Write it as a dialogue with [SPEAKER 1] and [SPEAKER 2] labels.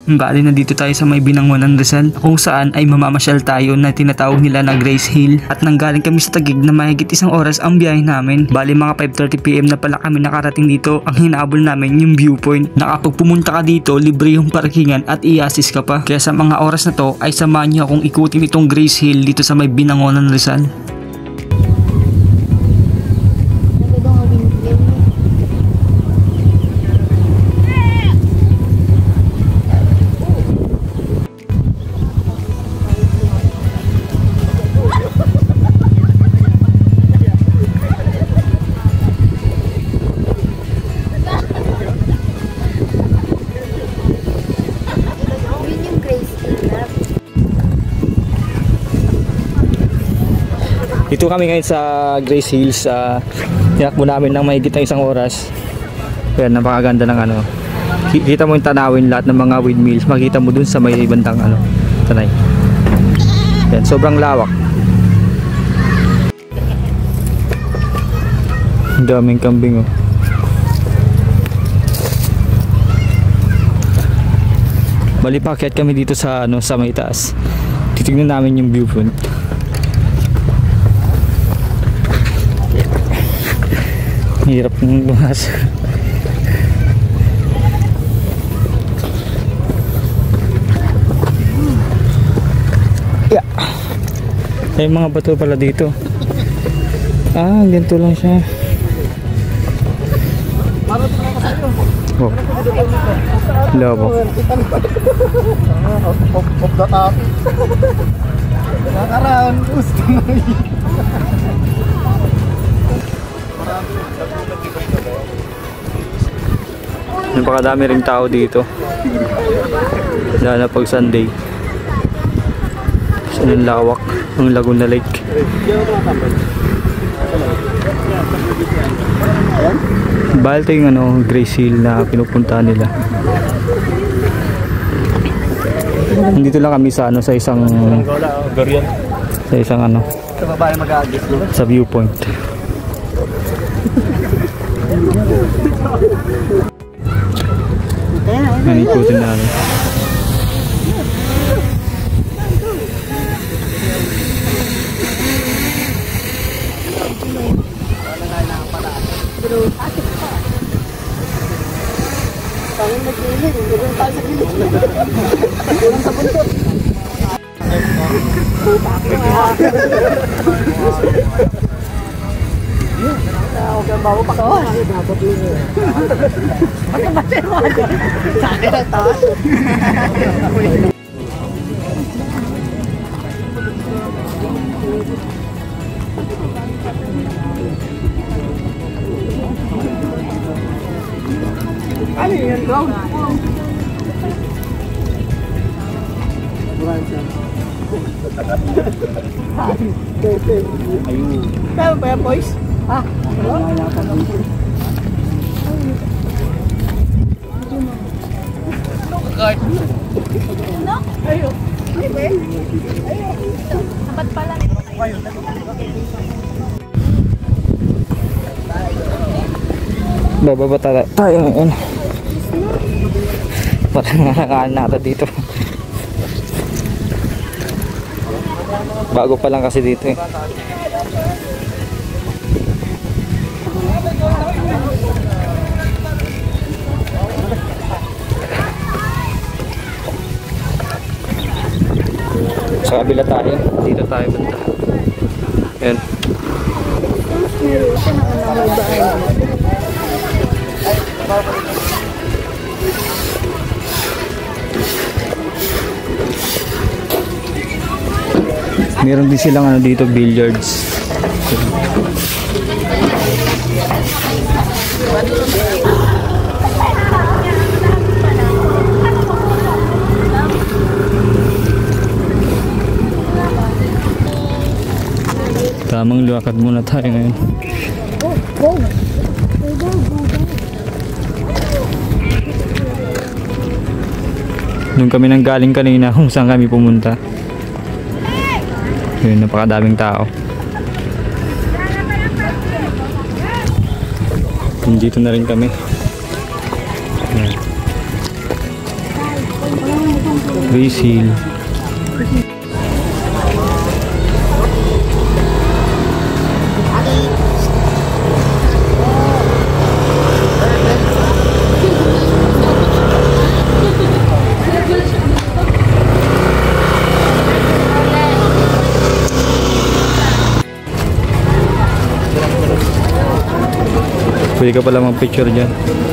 [SPEAKER 1] Bali na dito tayo sa may Binangonan, Rizal, kung saan ay mamamasyal tayo na tinatawag nila na Grace Hill. At nanggaling kami sa Taguig na mahigit isang oras ang biyahe namin. Bali mga 5:30 PM na pala kami nakarating dito. Ang hinahabol namin yung viewpoint. Nakapag pumunta ka dito, libre yung parkingan at i-assist ka pa. Kaya sa mga oras na to ay samahan niyo akong ikutin itong Grace Hill dito sa may Binangonan, Rizal. Dito kami ngayon sa Grace Hills. Tinakbo namin ng mahigit na isang oras. Ayan, napakaganda ng ano. Kita mo yung tanawin, lahat ng mga windmills. Makita mo dun sa may bandang ano, tanay. Ayan, sobrang lawak. Ang daming kambing oh. Bali pakyat kami dito sa ano, sa may taas. Titignan namin yung viewpoint. Hirap ng lumas. Yeah. May mga bato pala dito. Ganito lang siya. Oh. Labo.
[SPEAKER 2] Of the top. Nakaraon, gusto mo yun.
[SPEAKER 1] Napakadami ring tao dito. Lalo na pag Sunday. Kasi ang lawak ng Laguna Lake. Bahal ito yung ano, Grace Hill na pinupuntahan nila. Dito lang kami sa ano, sa isang ano, sa viewpoint. Nanikutin namin.
[SPEAKER 2] Bawa pa ko. Bakit mo ako? Sa akin ang taas. Ano yun, bro? Ayun. Kaya ba yan, boys? Ah, ayo. Sapat pala.
[SPEAKER 1] Bababa tayo ngayon. Parang nangangaan natin dito. Bago pa lang kasi dito eh. Sa kabila tayo, dito tayo banda. Ayan. Meron din silang ano dito, billiards. Tamang luwakad muna tayo ngayon. Doon kami nang galing kanina kung saan kami pumunta. Yun, napakadaming tao. Dito na rin kami. Ayan. Grace Hill. Pwede ka pala mag-picture dyan.